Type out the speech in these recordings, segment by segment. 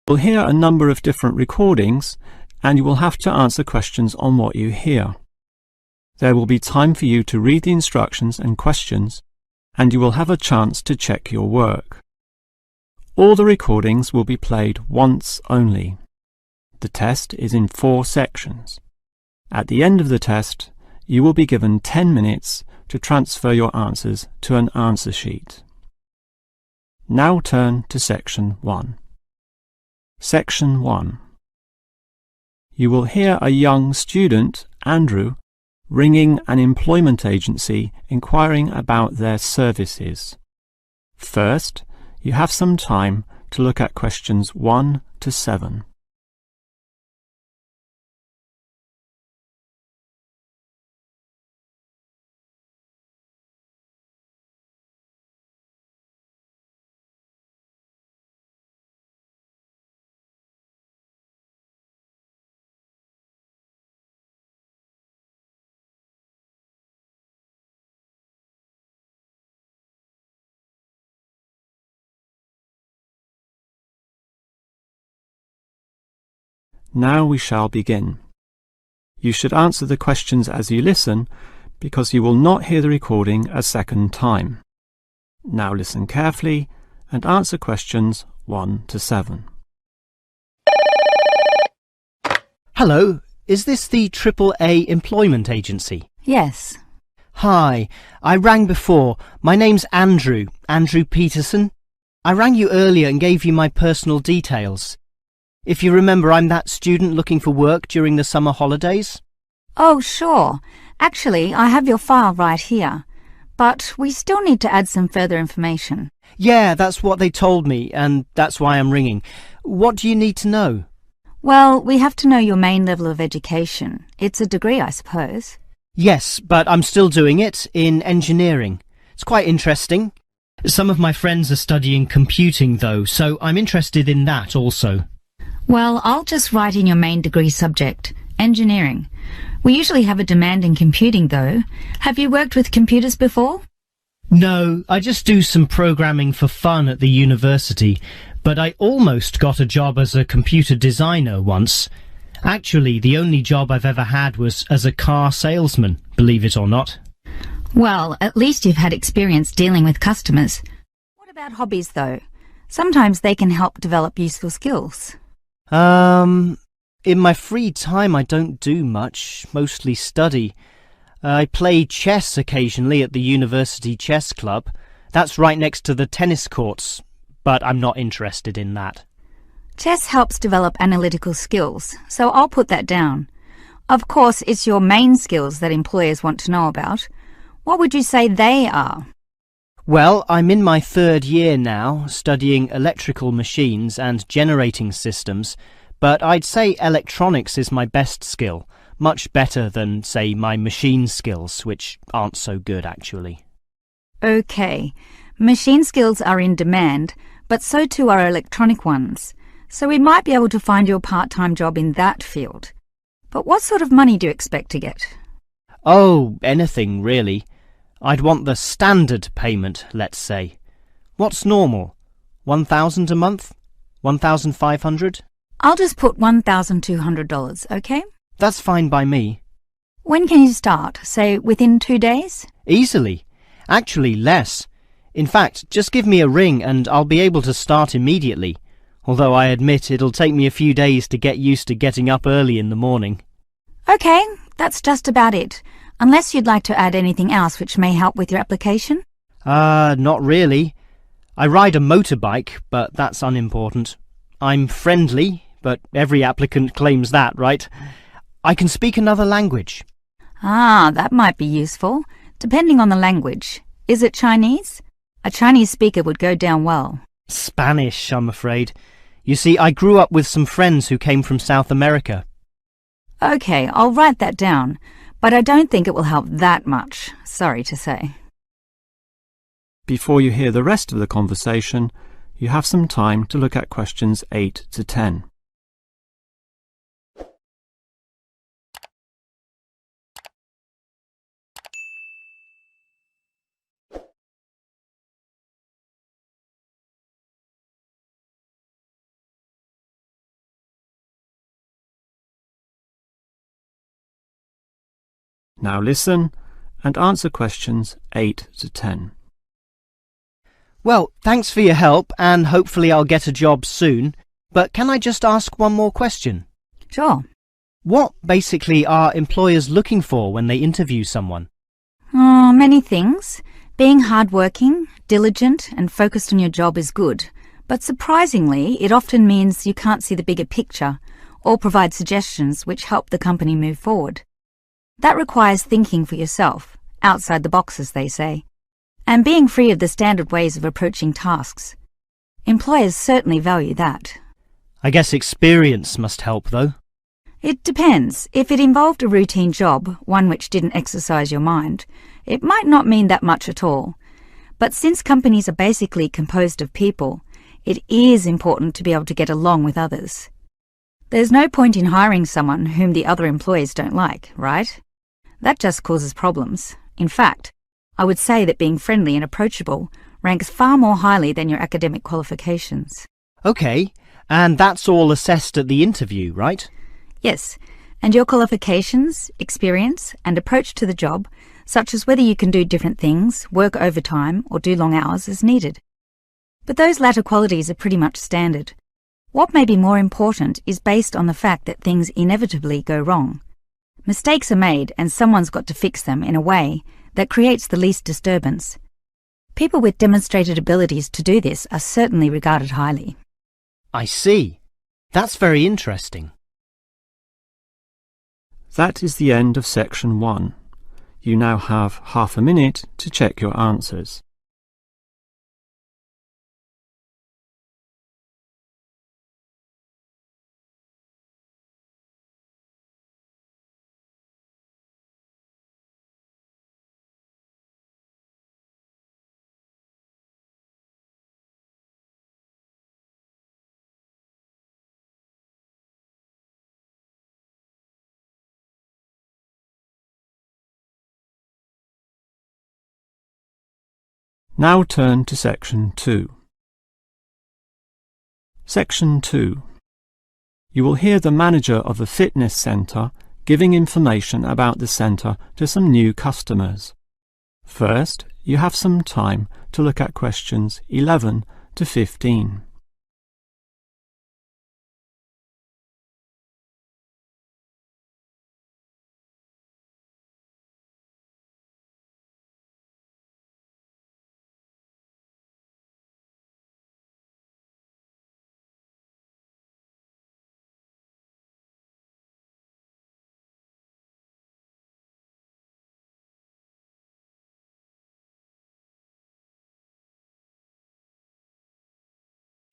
You'll hear a number of different recordings, and you will have to answer questions on what you hear. There will be time for you to read the instructions and questions, and you will have a chance to check your work. All the recordings will be played once only. The test is in 4 sections. At the end of the test, you will be given 10 minutes to transfer your answers to an answer sheet. Now turn to Section 1. Section 1. You will hear a young student, Andrew, ringing an employment agency inquiring about their services. First, you have some time to look at questions 1 to 7. Now we shall begin. You should answer the questions as you listen, because you will not hear the recording a second time. Now listen carefully and answer questions 1 to 7. Hello, is this the AAA employment agency? Yes. Hi, I rang before. My name's Andrew Peterson. I rang you earlier and gave you my personal details. If you remember, I'm that student looking for work during the summer holidays. Oh, sure. Actually, I have your file right here. But we still need to add some further information. Yeah, that's what they told me, and that's why I'm ringing. What do you need to know? Well, we have to know your main level of education. It's a degree, I suppose. Yes, but I'm still doing it in engineering. It's quite interesting. Some of my friends are studying computing, though, so I'm interested in that also. Well, I'll just write in your main degree subject, engineering. We usually have a demand in computing, though. Have you worked with computers before? No, I just do some programming for fun at the university, but I almost got a job as a computer designer once. Actually, the only job I've ever had was as a car salesman, believe it or not. Well, at least you've had experience dealing with customers. What about hobbies, though? Sometimes they can help develop useful skills. In my free time I don't do much, mostly study. I play chess occasionally at the university chess club. That's right next to the tennis courts, but I'm not interested in that. Chess helps develop analytical skills, so I'll put that down. Of course, it's your main skills that employers want to know about. What would you say they are? Well, I'm in my 3rd year now, studying electrical machines and generating systems, but I'd say electronics is my best skill, much better than, say, my machine skills, which aren't so good, actually. Okay, machine skills are in demand, but so too are electronic ones, so we might be able to find you a part-time job in that field. But what sort of money do you expect to get? Oh, anything, really. I'd want the standard payment, let's say. What's normal? 1,000 a month? 1,500? I'll just put $1,200, okay? That's fine by me. When can you start? Say, within 2 days? Easily. Actually, less. In fact, just give me a ring and I'll be able to start immediately, although I admit it'll take me a few days to get used to getting up early in the morning. Okay, that's just about it. Unless you'd like to add anything else which may help with your application? Not really. I ride a motorbike, but that's unimportant. I'm friendly, but every applicant claims that, right? I can speak another language. Ah, that might be useful, depending on the language. Is it Chinese? A Chinese speaker would go down well. Spanish, I'm afraid. You see, I grew up with some friends who came from South America. Okay, I'll write that down, but I don't think it will help that much, sorry to say. Before you hear the rest of the conversation, you have some time to look at questions 8 to 10. Now listen and answer questions 8 to 10. Well, thanks for your help and hopefully I'll get a job soon. But can I just ask one more question? Sure. What basically are employers looking for when they interview someone? Oh, many things. Being hardworking, diligent and focused on your job is good. But surprisingly, it often means you can't see the bigger picture or provide suggestions which help the company move forward. That requires thinking for yourself, outside the box as they say, and being free of the standard ways of approaching tasks. Employers certainly value that. I guess experience must help though. It depends. If it involved a routine job, one which didn't exercise your mind, it might not mean that much at all. But since companies are basically composed of people, it is important to be able to get along with others. There's no point in hiring someone whom the other employees don't like, right? That just causes problems. In fact, I would say that being friendly and approachable ranks far more highly than your academic qualifications. Okay, and that's all assessed at the interview, right? Yes, and your qualifications, experience, and approach to the job, such as whether you can do different things, work overtime, or do long hours, is needed. But those latter qualities are pretty much standard. What may be more important is based on the fact that things inevitably go wrong. Mistakes are made and someone's got to fix them in a way that creates the least disturbance. People with demonstrated abilities to do this are certainly regarded highly. I see. That's very interesting. That is the end of section 1. You now have half a minute to check your answers. Now turn to section 2. Section 2. You will hear the manager of a fitness centre giving information about the centre to some new customers. First, you have some time to look at questions 11 to 15.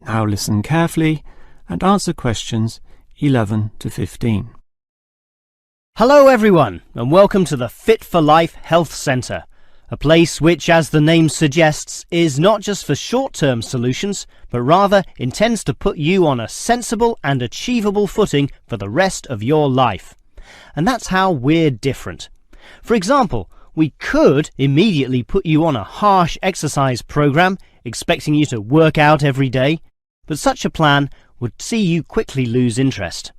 Now listen carefully and answer questions 11 to 15. Hello everyone, and welcome to the Fit for Life Health Centre, a place which, as the name suggests, is not just for short-term solutions, but rather intends to put you on a sensible and achievable footing for the rest of your life. And that's how we're different. For example, we could immediately put you on a harsh exercise program, expecting you to work out every day, but such a plan would see you quickly lose interest.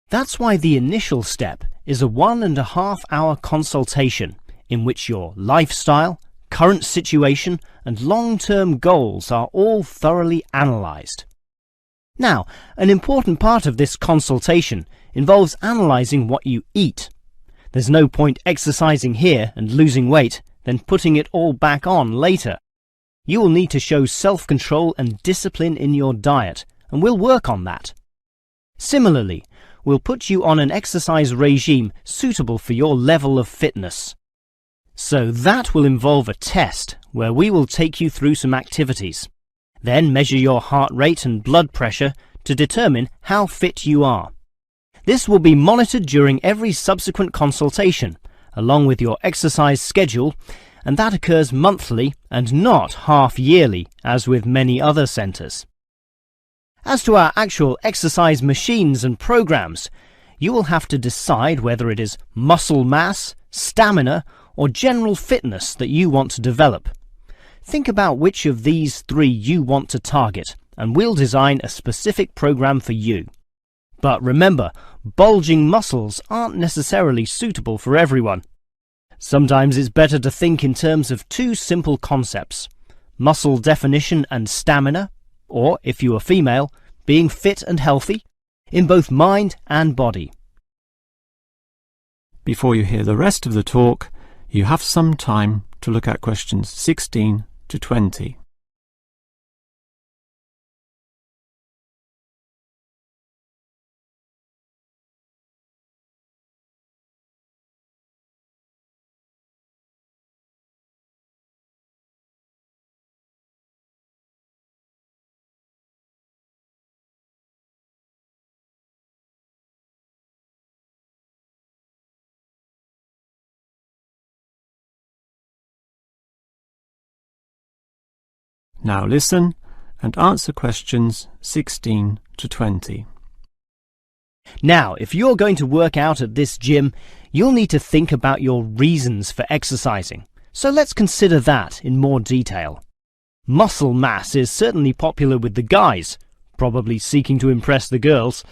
That's why the initial step is a 1.5-hour consultation in which your lifestyle, current situation and long-term goals are all thoroughly analysed. Now, an important part of this consultation involves analysing what you eat. There's no point exercising here and losing weight, then putting it all back on later. You will need to show self-control and discipline in your diet, and we'll work on that. Similarly, we'll put you on an exercise regime suitable for your level of fitness. So that will involve a test where we will take you through some activities, then measure your heart rate and blood pressure to determine how fit you are. This will be monitored during every subsequent consultation, along with your exercise schedule, and that occurs monthly and not half-yearly, as with many other centres. As to our actual exercise machines and programs, you will have to decide whether it is muscle mass, stamina, or general fitness that you want to develop. Think about which of these 3 you want to target, and we'll design a specific program for you. But remember, bulging muscles aren't necessarily suitable for everyone. Sometimes it's better to think in terms of two simple concepts: muscle definition and stamina, or, if you are female, being fit and healthy, in both mind and body. Before you hear the rest of the talk, you have some time to look at questions 16 to 20. Now listen and answer questions 16 to 20. Now, if you're going to work out at this gym, you'll need to think about your reasons for exercising. So let's consider that in more detail. Muscle mass is certainly popular with the guys, probably seeking to impress the girls.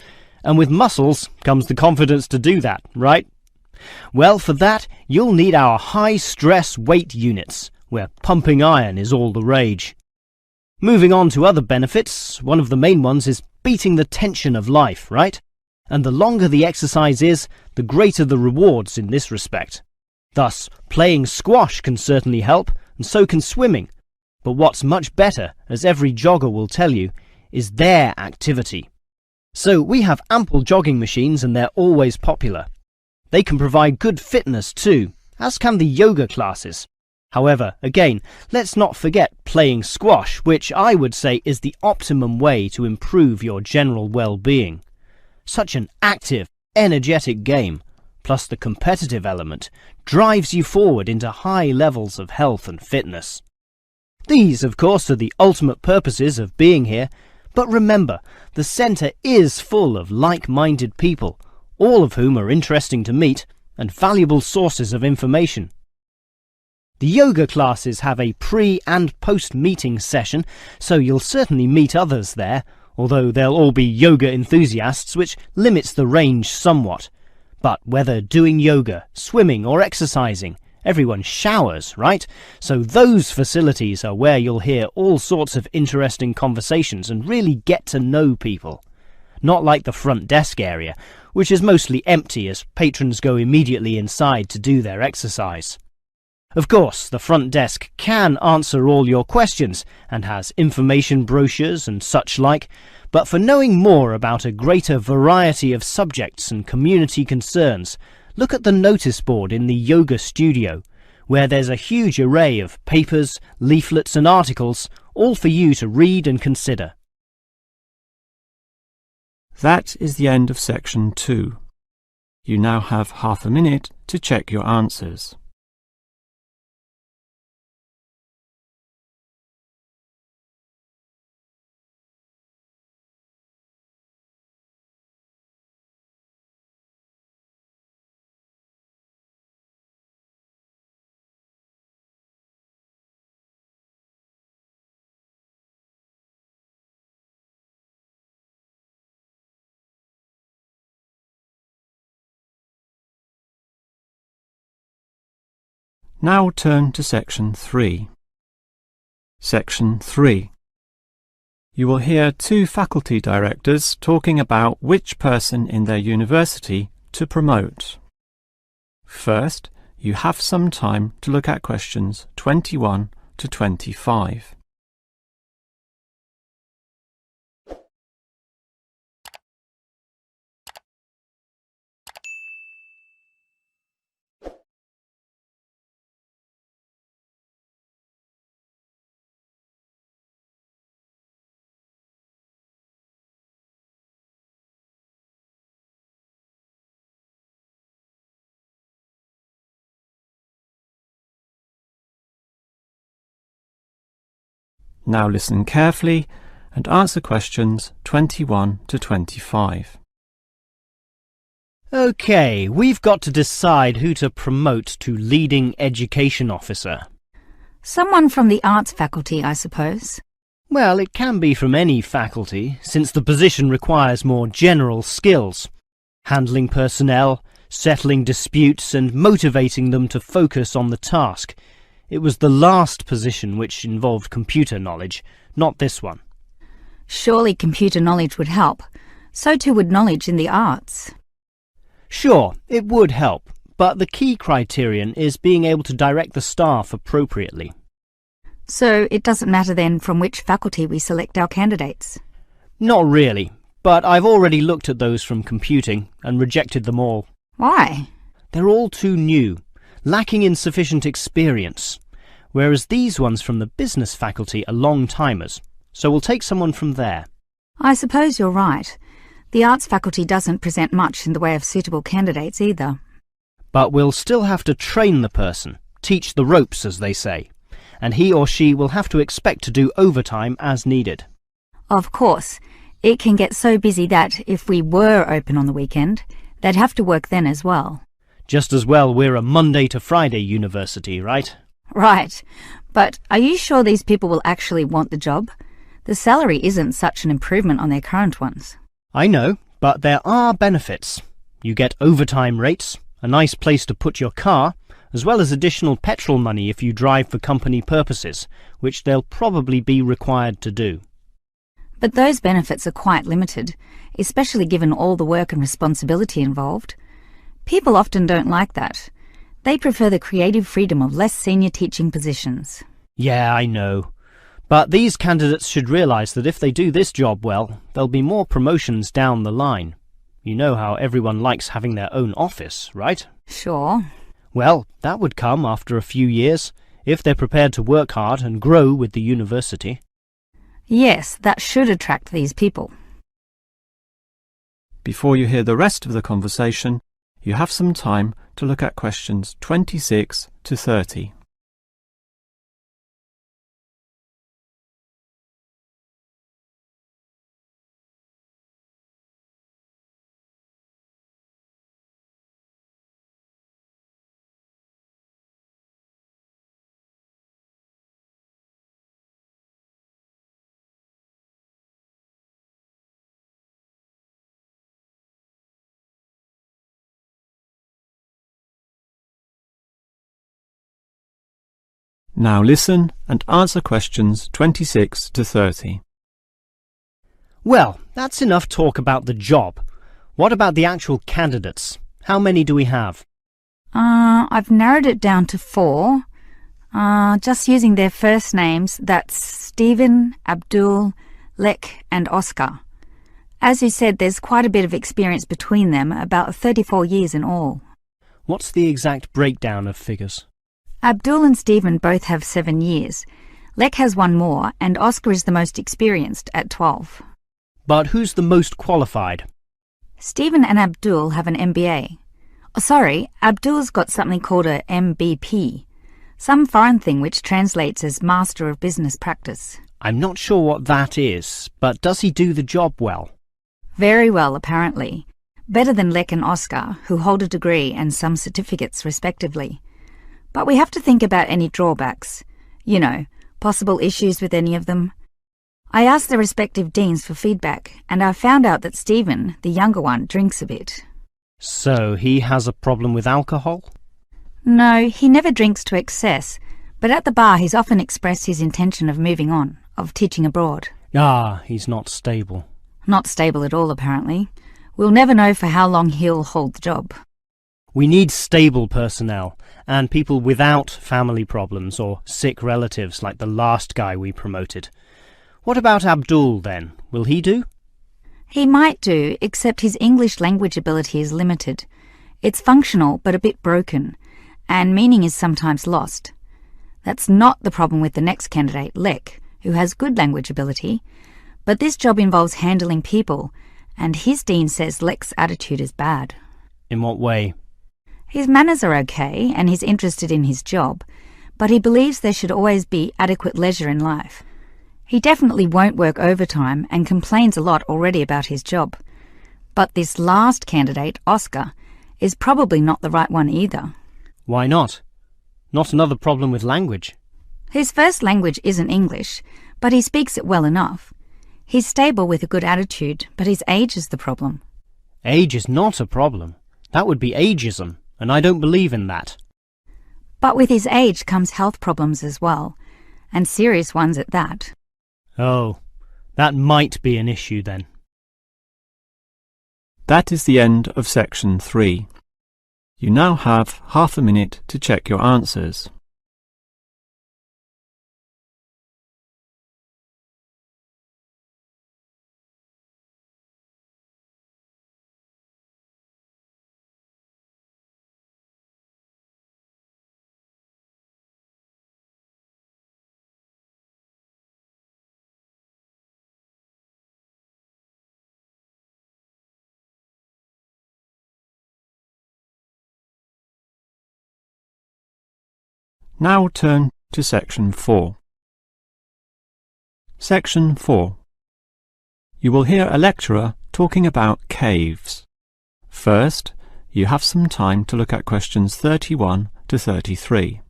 And with muscles comes the confidence to do that, right? Well, for that, you'll need our high-stress weight units, where pumping iron is all the rage. Moving on to other benefits, one of the main ones is beating the tension of life, right? And the longer the exercise is, the greater the rewards in this respect. Thus, playing squash can certainly help, and so can swimming. But what's much better, as every jogger will tell you, is their activity. So we have ample jogging machines and they're always popular. They can provide good fitness too, as can the yoga classes. However, again, let's not forget playing squash, which I would say is the optimum way to improve your general well-being. Such an active, energetic game, plus the competitive element, drives you forward into high levels of health and fitness. These, of course, are the ultimate purposes of being here, but remember, the centre is full of like-minded people, all of whom are interesting to meet and valuable sources of information. The yoga classes have a pre- and post-meeting session, so you'll certainly meet others there, although they'll all be yoga enthusiasts, which limits the range somewhat. But whether doing yoga, swimming or exercising, everyone showers, right? So those facilities are where you'll hear all sorts of interesting conversations and really get to know people. Not like the front desk area, which is mostly empty as patrons go immediately inside to do their exercise. Of course, the front desk can answer all your questions and has information brochures and such like, but for knowing more about a greater variety of subjects and community concerns, look at the notice board in the yoga studio, where there's a huge array of papers, leaflets and articles, all for you to read and consider. That is the end of section 2. You now have half a minute to check your answers. Now turn to section 3. Section 3. You will hear two faculty directors talking about which person in their university to promote. First, you have some time to look at questions 21 to 25. Now listen carefully and answer questions 21 to 25. Okay, we've got to decide who to promote to leading education officer. Someone from the arts faculty, I suppose. Well, it can be from any faculty, since the position requires more general skills. Handling personnel, settling disputes and motivating them to focus on the task. It was the last position which involved computer knowledge, not this one. Surely computer knowledge would help. So too would knowledge in the arts. Sure, it would help, but the key criterion is being able to direct the staff appropriately. So it doesn't matter then from which faculty we select our candidates? Not really, but I've already looked at those from computing and rejected them all. Why? They're all too new, lacking in sufficient experience, whereas these ones from the business faculty are long-timers, so we'll take someone from there. I suppose you're right. The arts faculty doesn't present much in the way of suitable candidates either. But we'll still have to train the person, teach the ropes, as they say, and he or she will have to expect to do overtime as needed. Of course, it can get so busy that if we were open on the weekend, they'd have to work then as well. Just as well we're a Monday to Friday university, right? Right. But are you sure these people will actually want the job? The salary isn't such an improvement on their current ones. I know, but there are benefits. You get overtime rates, a nice place to put your car, as well as additional petrol money if you drive for company purposes, which they'll probably be required to do. But those benefits are quite limited, especially given all the work and responsibility involved. People often don't like that. They prefer the creative freedom of less senior teaching positions. Yeah, I know. But these candidates should realise that if they do this job well, there'll be more promotions down the line. You know how everyone likes having their own office, right? Sure. Well, that would come after a few years, if they're prepared to work hard and grow with the university. Yes, that should attract these people. Before you hear the rest of the conversation, you have some time to look at questions 26 to 30. Now listen and answer questions 26 to 30. Well, that's enough talk about the job. What about the actual candidates? How many do we have? I've narrowed it down to 4. Just using their first names, that's Stephen, Abdul, Lek and Oscar. As you said, there's quite a bit of experience between them, about 34 years in all. What's the exact breakdown of figures? Abdul and Stephen both have 7 years. Lek has 1 more, and Oscar is the most experienced at 12. But who's the most qualified? Stephen and Abdul have an MBA. Oh, sorry, Abdul's got something called a MBP, some foreign thing which translates as Master of Business Practice. I'm not sure what that is, but does he do the job well? Very well, apparently. Better than Lek and Oscar, who hold a degree and some certificates respectively. But we have to think about any drawbacks. You know, possible issues with any of them. I asked the respective deans for feedback, and I found out that Stephen, the younger one, drinks a bit. So he has a problem with alcohol? No, he never drinks to excess, but at the bar he's often expressed his intention of moving on, of teaching abroad. Ah, he's not stable. Not stable at all, apparently. We'll never know for how long he'll hold the job. We need stable personnel, and people without family problems or sick relatives like the last guy we promoted. What about Abdul, then? Will he do? He might do, except his English language ability is limited. It's functional, but a bit broken, and meaning is sometimes lost. That's not the problem with the next candidate, Lek, who has good language ability, but this job involves handling people, and his dean says Lek's attitude is bad. In what way? His manners are okay, and he's interested in his job, but he believes there should always be adequate leisure in life. He definitely won't work overtime and complains a lot already about his job. But this last candidate, Oscar, is probably not the right one either. Why not? Not another problem with language. His first language isn't English, but he speaks it well enough. He's stable with a good attitude, but his age is the problem. Age is not a problem. That would be ageism, and I don't believe in that. But with his age comes health problems as well, and serious ones at that. Oh, that might be an issue then. That is the end of section 3. You now have half a minute to check your answers. Now turn to section 4. Section 4. You will hear a lecturer talking about caves. First, you have some time to look at questions 31 to 33.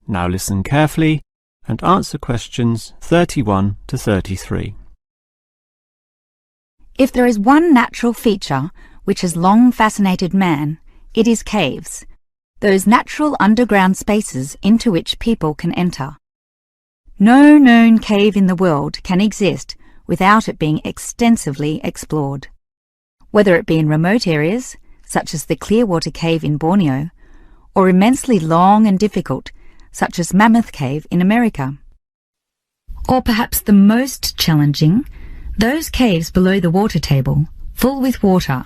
Now listen carefully and answer questions 31 to 33. If there is one natural feature which has long fascinated man, it is caves, those natural underground spaces into which people can enter. No known cave in the world can exist without it being extensively explored, whether it be in remote areas, such as the Clearwater Cave in Borneo, or immensely long and difficult, such as Mammoth Cave in America. Or perhaps the most challenging, those caves below the water table, full with water,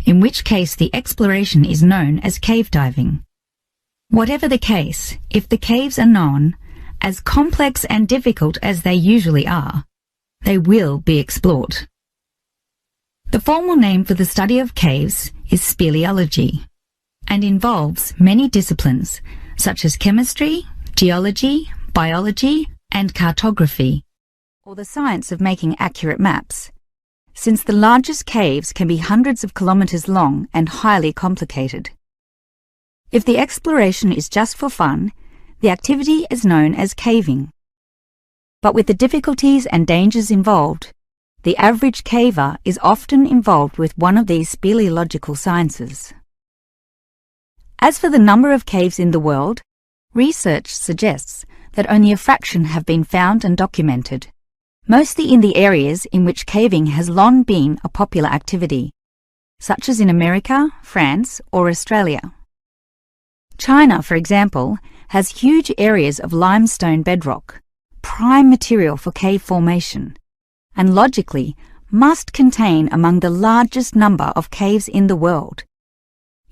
in which case the exploration is known as cave diving. Whatever the case, if the caves are known, as complex and difficult as they usually are, they will be explored. The formal name for the study of caves is speleology, and involves many disciplines, such as chemistry, geology, biology, and cartography, or the science of making accurate maps, since the largest caves can be hundreds of kilometres long and highly complicated. If the exploration is just for fun, the activity is known as caving. But with the difficulties and dangers involved, the average caver is often involved with one of these speleological sciences. As for the number of caves in the world, research suggests that only a fraction have been found and documented, mostly in the areas in which caving has long been a popular activity, such as in America, France, or Australia. China, for example, has huge areas of limestone bedrock, prime material for cave formation, and logically must contain among the largest number of caves in the world.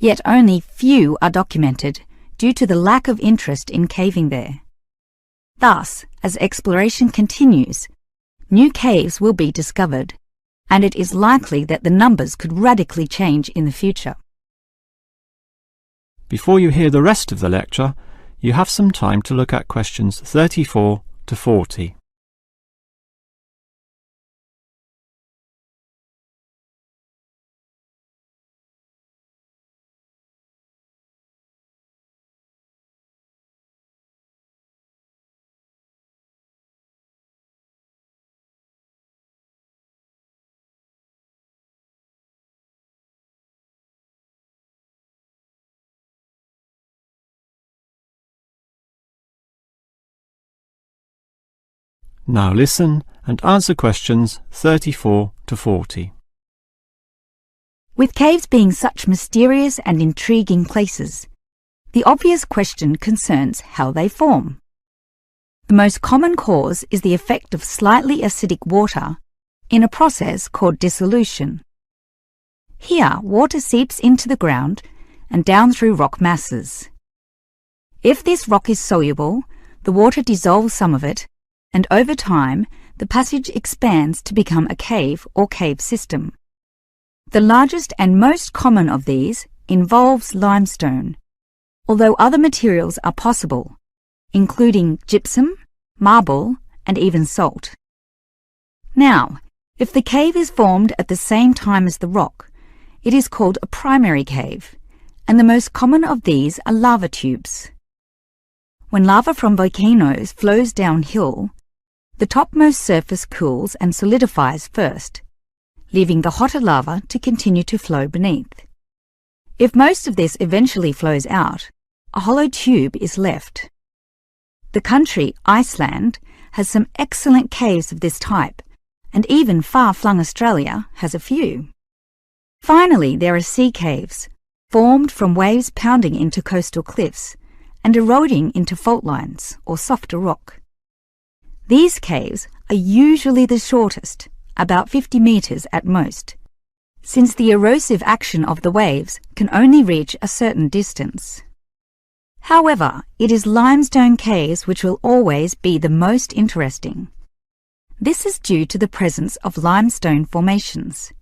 Yet only few are documented due to the lack of interest in caving there. Thus, as exploration continues, new caves will be discovered, and it is likely that the numbers could radically change in the future. Before you hear the rest of the lecture, you have some time to look at questions 34 to 40. Now listen and answer questions 34 to 40. With caves being such mysterious and intriguing places, the obvious question concerns how they form. The most common cause is the effect of slightly acidic water in a process called dissolution. Here, water seeps into the ground and down through rock masses. If this rock is soluble, the water dissolves some of it, and over time, the passage expands to become a cave or cave system. The largest and most common of these involves limestone, although other materials are possible, including gypsum, marble, and even salt. Now, If the cave is formed at the same time as the rock, it is called a primary cave, and the most common of these are lava tubes. When lava from volcanoes flows downhill, the topmost surface cools and solidifies first, leaving the hotter lava to continue to flow beneath. If most of this eventually flows out, a hollow tube is left. The country, Iceland, has some excellent caves of this type, and even far-flung Australia has a few. Finally, there are sea caves, formed from waves pounding into coastal cliffs and eroding into fault lines or softer rock. These caves are usually the shortest, about 50 metres at most, since the erosive action of the waves can only reach a certain distance. However, it is limestone caves which will always be the most interesting. This is due to the presence of limestone formations.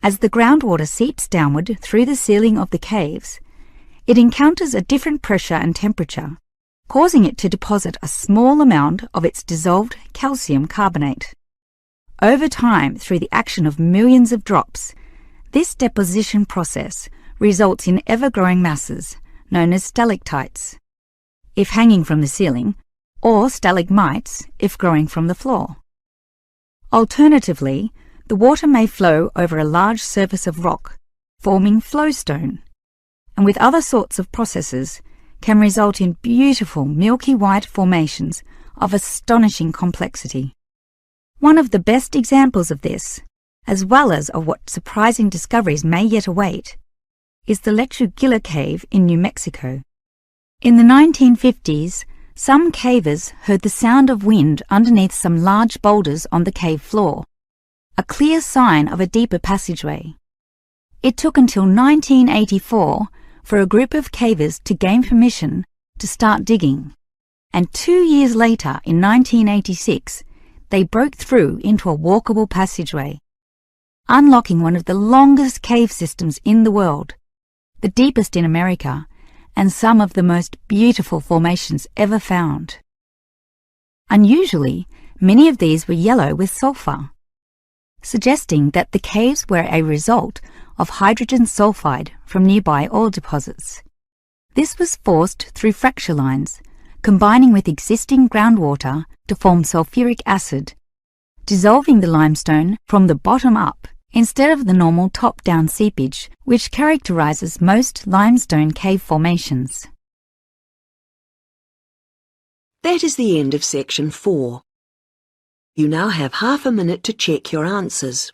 As the groundwater seeps downward through the ceiling of the caves, it encounters a different pressure and temperature, causing it to deposit a small amount of its dissolved calcium carbonate. Over time, through the action of millions of drops, this deposition process results in ever-growing masses known as stalactites, if hanging from the ceiling, or stalagmites if growing from the floor. Alternatively, the water may flow over a large surface of rock, forming flowstone, and with other sorts of processes can result in beautiful milky white formations of astonishing complexity. One of the best examples of this, as well as of what surprising discoveries may yet await, is the Lechu Gila Cave in New Mexico. In the 1950s, some cavers heard the sound of wind underneath some large boulders on the cave floor, a clear sign of a deeper passageway. It took until 1984 for a group of cavers to gain permission to start digging, and 2 years later, in 1986, they broke through into a walkable passageway, unlocking one of the longest cave systems in the world, the deepest in America, and some of the most beautiful formations ever found. Unusually, many of these were yellow with sulfur, suggesting that the caves were a result of hydrogen sulfide from nearby oil deposits. This was forced through fracture lines, combining with existing groundwater to form sulfuric acid, dissolving the limestone from the bottom up instead of the normal top-down seepage, which characterizes most limestone cave formations. That is the end of section 4. You now have half a minute to check your answers.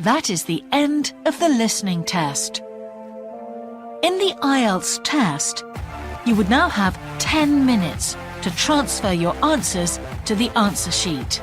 That is the end of the listening test. In the Ielts test, you would now have 10 minutes to transfer your answers to the answer sheet.